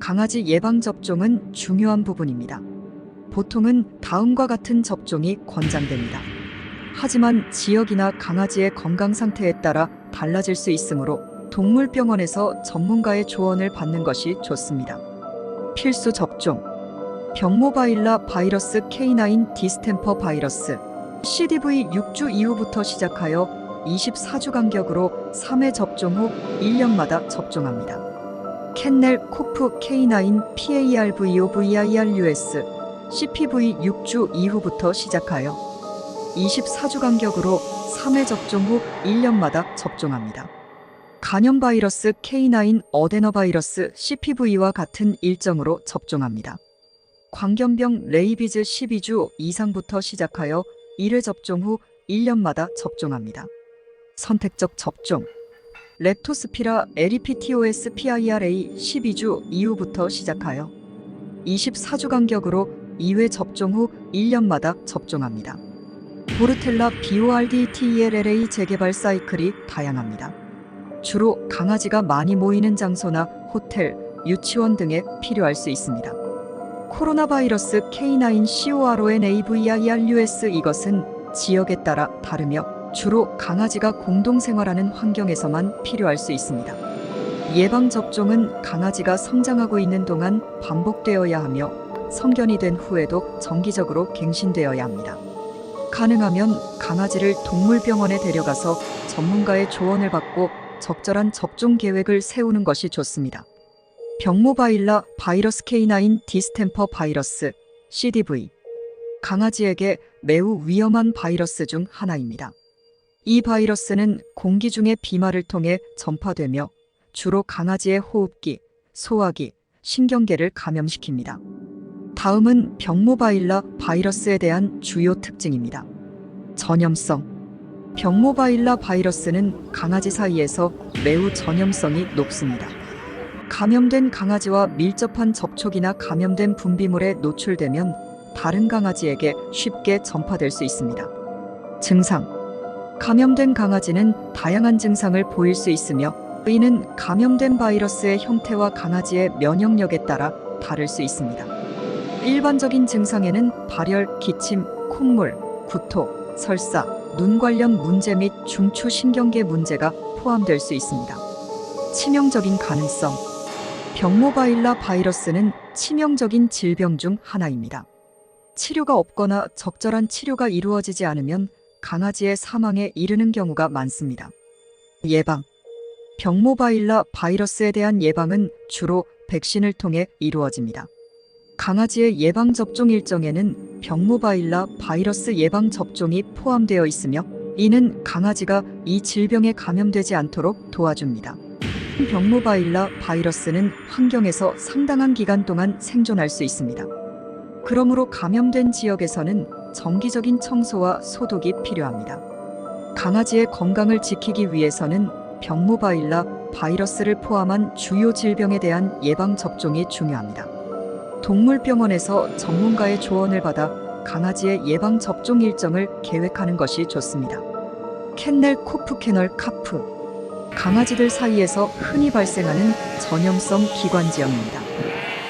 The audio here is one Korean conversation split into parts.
강아지 예방접종은 중요한 부분입니다. 보통은 다음과 같은 접종이 권장됩니다. 하지만 지역이나 강아지의 건강 상태에 따라 달라질 수 있으므로 동물병원에서 전문가의 조언을 받는 것이 좋습니다. 필수 접종. 병모바일라 바이러스 K9 디스템퍼 바이러스 CDV 6주 이후부터 시작하여 24주 간격으로 3회 접종 후 1년마다 접종합니다. 캔넬 코프 K9 PARVOVIRUS CPV 6주 이후부터 시작하여 24주 간격으로 3회 접종 후 1년마다 접종합니다. 간염 바이러스 K9 어데너바이러스 CPV와 같은 일정으로 접종합니다. 광견병 레이비즈 12주 이상부터 시작하여 1회 접종 후 1년마다 접종합니다. 선택적 접종. 렙토스피라 에리피티오스 PIRA 12주 이후부터 시작하여 24주 간격으로 2회 접종 후 1년마다 접종합니다. 보르텔라 BORDTELLA 재개발 사이클이 다양합니다. 주로 강아지가 많이 모이는 장소나 호텔, 유치원 등에 필요할 수 있습니다. 코로나 바이러스 K9 CORONAVIRUS 이것은 지역에 따라 다르며 주로 강아지가 공동생활하는 환경에서만 필요할 수 있습니다. 예방접종은 강아지가 성장하고 있는 동안 반복되어야 하며 성견이 된 후에도 정기적으로 갱신되어야 합니다. 가능하면 강아지를 동물병원에 데려가서 전문가의 조언을 받고 적절한 접종 계획을 세우는 것이 좋습니다. 병모바일라 바이러스 K9 디스템퍼 바이러스 CDV 강아지에게 매우 위험한 바이러스 중 하나입니다. 이 바이러스는 공기 중의 비말을 통해 전파되며 주로 강아지의 호흡기, 소화기, 신경계를 감염시킵니다. 다음은 병모바일라 바이러스에 대한 주요 특징입니다. 전염성. 병모바일라 바이러스는 강아지 사이에서 매우 전염성이 높습니다. 감염된 강아지와 밀접한 접촉이나 감염된 분비물에 노출되면 다른 강아지에게 쉽게 전파될 수 있습니다. 증상. 감염된 강아지는 다양한 증상을 보일 수 있으며 이는 감염된 바이러스의 형태와 강아지의 면역력에 따라 다를 수 있습니다. 일반적인 증상에는 발열, 기침, 콧물, 구토, 설사, 눈 관련 문제 및 중추신경계 문제가 포함될 수 있습니다. 치명적인 가능성. 병모바일라 바이러스는 치명적인 질병 중 하나입니다. 치료가 없거나 적절한 치료가 이루어지지 않으면 강아지의 사망에 이르는 경우가 많습니다. 예방. 병모바일라 바이러스에 대한 예방은 주로 백신을 통해 이루어집니다. 강아지의 예방접종 일정에는 병모바일라 바이러스 예방접종이 포함되어 있으며 이는 강아지가 이 질병에 감염되지 않도록 도와줍니다. 병모바일라 바이러스는 환경에서 상당한 기간 동안 생존할 수 있습니다. 그러므로 감염된 지역에서는 정기적인 청소와 소독이 필요합니다. 강아지의 건강을 지키기 위해서는 병모바일라 바이러스를 포함한 주요 질병에 대한 예방접종이 중요합니다. 동물병원에서 전문가의 조언을 받아 강아지의 예방접종 일정을 계획하는 것이 좋습니다. 캔넬 코프 캐널 카프. 강아지들 사이에서 흔히 발생하는 전염성 기관지염입니다.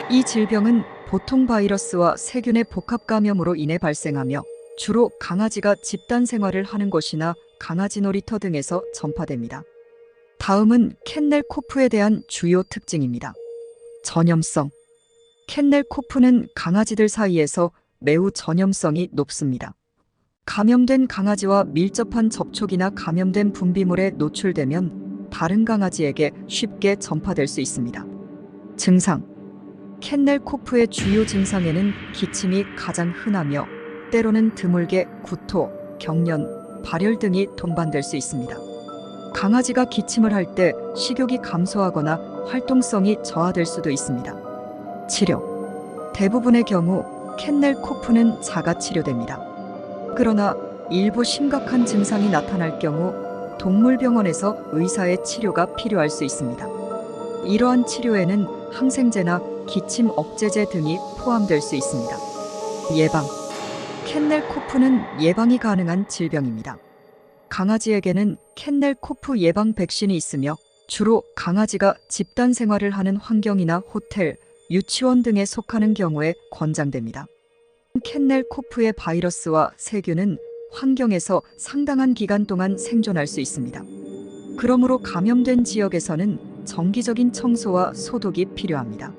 이 질병은 보통 바이러스와 세균의 복합 감염으로 인해 발생하며 주로 강아지가 집단 생활을 하는 곳이나 강아지 놀이터 등에서 전파됩니다. 다음은 캔넬 코프에 대한 주요 특징입니다. 전염성. 캔넬 코프는 강아지들 사이에서 매우 전염성이 높습니다. 감염된 강아지와 밀접한 접촉이나 감염된 분비물에 노출되면 다른 강아지에게 쉽게 전파될 수 있습니다. 증상. 캔넬 코프의 주요 증상에는 기침이 가장 흔하며 때로는 드물게 구토, 경련, 발열 등이 동반될 수 있습니다. 강아지가 기침을 할 때 식욕이 감소하거나 활동성이 저하될 수도 있습니다. 치료. 대부분의 경우 캔넬 코프는 자가 치료됩니다. 그러나 일부 심각한 증상이 나타날 경우 동물병원에서 의사의 치료가 필요할 수 있습니다. 이러한 치료에는 항생제나 기침 억제제 등이 포함될 수 있습니다. 예방. 캔넬 코프는 예방이 가능한 질병입니다. 강아지에게는 캔넬 코프 예방 백신이 있으며 주로 강아지가 집단 생활을 하는 환경이나 호텔, 유치원 등에 속하는 경우에 권장됩니다. 캔넬코프의 바이러스와 세균은 환경에서 상당한 기간 동안 생존할 수 있습니다. 그러므로 감염된 지역에서는 정기적인 청소와 소독이 필요합니다.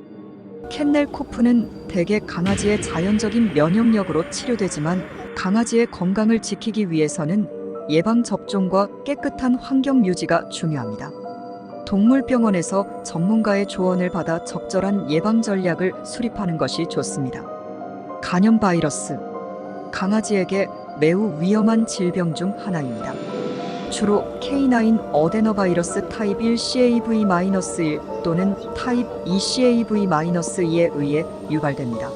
캔넬코프는 대개 강아지의 자연적인 면역력으로 치료되지만 강아지의 건강을 지키기 위해서는 예방접종과 깨끗한 환경 유지가 중요합니다. 동물병원에서 전문가의 조언을 받아 적절한 예방 전략을 수립하는 것이 좋습니다. 간염 바이러스. 강아지에게 매우 위험한 질병 중 하나입니다. 주로 K9 어데너바이러스 타입 1 CAV-1 또는 타입 2 CAV-2에 의해 유발됩니다.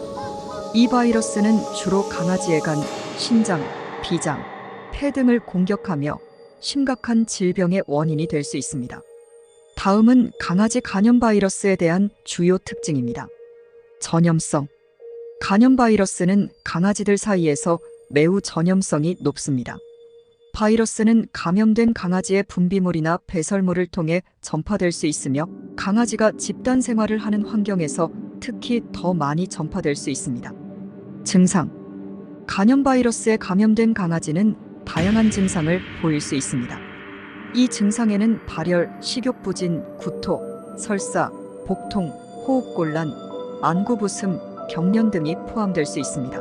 이 바이러스는 주로 강아지의 간, 심장, 비장, 폐 등을 공격하며 심각한 질병의 원인이 될 수 있습니다. 다음은 강아지 간염 바이러스에 대한 주요 특징입니다. 전염성. 간염 바이러스는 강아지들 사이에서 매우 전염성이 높습니다. 바이러스는 감염된 강아지의 분비물이나 배설물을 통해 전파될 수 있으며 강아지가 집단 생활을 하는 환경에서 특히 더 많이 전파될 수 있습니다. 증상. 간염 바이러스에 감염된 강아지는 다양한 증상을 보일 수 있습니다. 이 증상에는 발열, 식욕부진, 구토, 설사, 복통, 호흡곤란, 안구부슴, 경련 등이 포함될 수 있습니다.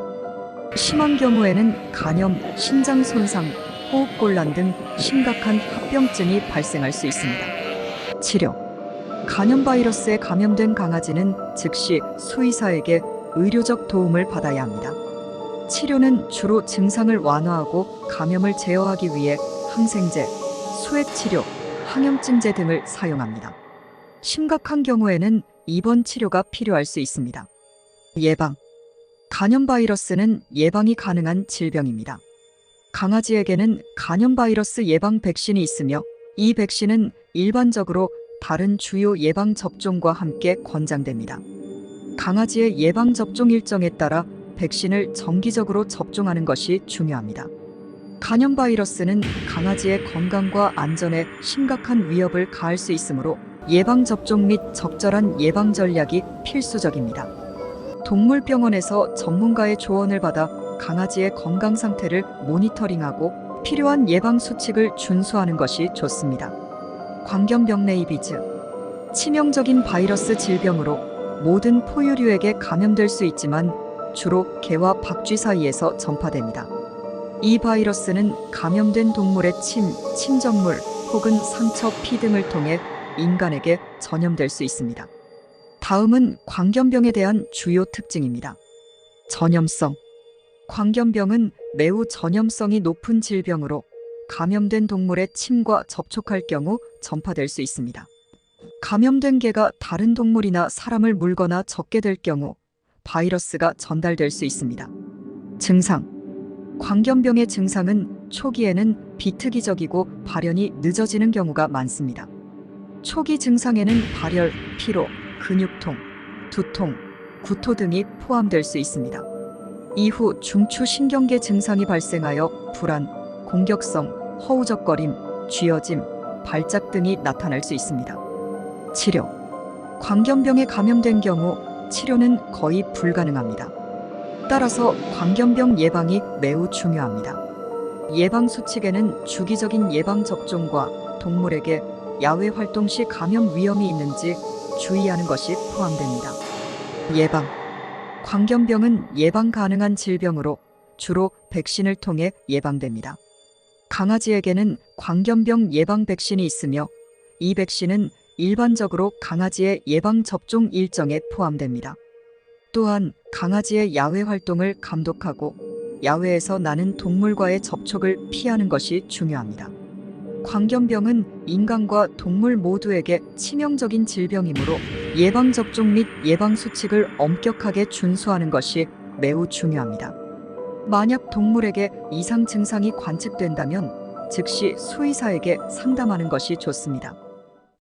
심한 경우에는 간염, 신장 손상, 호흡곤란 등 심각한 합병증이 발생할 수 있습니다. 치료. 간염 바이러스에 감염된 강아지는 즉시 수의사에게 의료적 도움을 받아야 합니다. 치료는 주로 증상을 완화하고 감염을 제어하기 위해 항생제, 수액치료, 항염증제 등을 사용합니다. 심각한 경우에는 입원 치료가 필요할 수 있습니다. 예방. 간염 바이러스는 예방이 가능한 질병입니다. 강아지에게는 간염 바이러스 예방 백신이 있으며 이 백신은 일반적으로 다른 주요 예방 접종과 함께 권장됩니다. 강아지의 예방 접종 일정에 따라 백신을 정기적으로 접종하는 것이 중요합니다. 간염 바이러스는 강아지의 건강과 안전에 심각한 위협을 가할 수 있으므로 예방 접종 및 적절한 예방 전략이 필수적입니다. 동물병원에서 전문가의 조언을 받아 강아지의 건강 상태를 모니터링하고 필요한 예방 수칙을 준수하는 것이 좋습니다. 광견병 레이비즈. 치명적인 바이러스 질병으로 모든 포유류에게 감염될 수 있지만 주로 개와 박쥐 사이에서 전파됩니다. 이 바이러스는 감염된 동물의 침, 침전물 혹은 상처, 피 등을 통해 인간에게 전염될 수 있습니다. 다음은 광견병에 대한 주요 특징입니다. 전염성. 광견병은 매우 전염성이 높은 질병으로 감염된 동물의 침과 접촉할 경우 전파될 수 있습니다. 감염된 개가 다른 동물이나 사람을 물거나 젖게 될 경우 바이러스가 전달될 수 있습니다. 증상. 광견병의 증상은 초기에는 비특이적이고 발현이 늦어지는 경우가 많습니다. 초기 증상에는 발열, 피로, 근육통, 두통, 구토 등이 포함될 수 있습니다. 이후 중추신경계 증상이 발생하여 불안, 공격성, 허우적거림, 쥐어짐, 발작 등이 나타날 수 있습니다. 치료. 광견병에 감염된 경우 치료는 거의 불가능합니다. 따라서 광견병 예방이 매우 중요합니다. 예방 수칙에는 주기적인 예방 접종과 동물에게 야외 활동 시 감염 위험이 있는지 주의하는 것이 포함됩니다. 예방. 광견병은 예방 가능한 질병으로 주로 백신을 통해 예방됩니다. 강아지에게는 광견병 예방 백신이 있으며 이 백신은 일반적으로 강아지의 예방 접종 일정에 포함됩니다. 또한 강아지의 야외 활동을 감독하고 야외에서 나는 동물과의 접촉을 피하는 것이 중요합니다. 광견병은 인간과 동물 모두에게 치명적인 질병이므로 예방접종 및 예방수칙을 엄격하게 준수하는 것이 매우 중요합니다. 만약 동물에게 이상 증상이 관측된다면 즉시 수의사에게 상담하는 것이 좋습니다.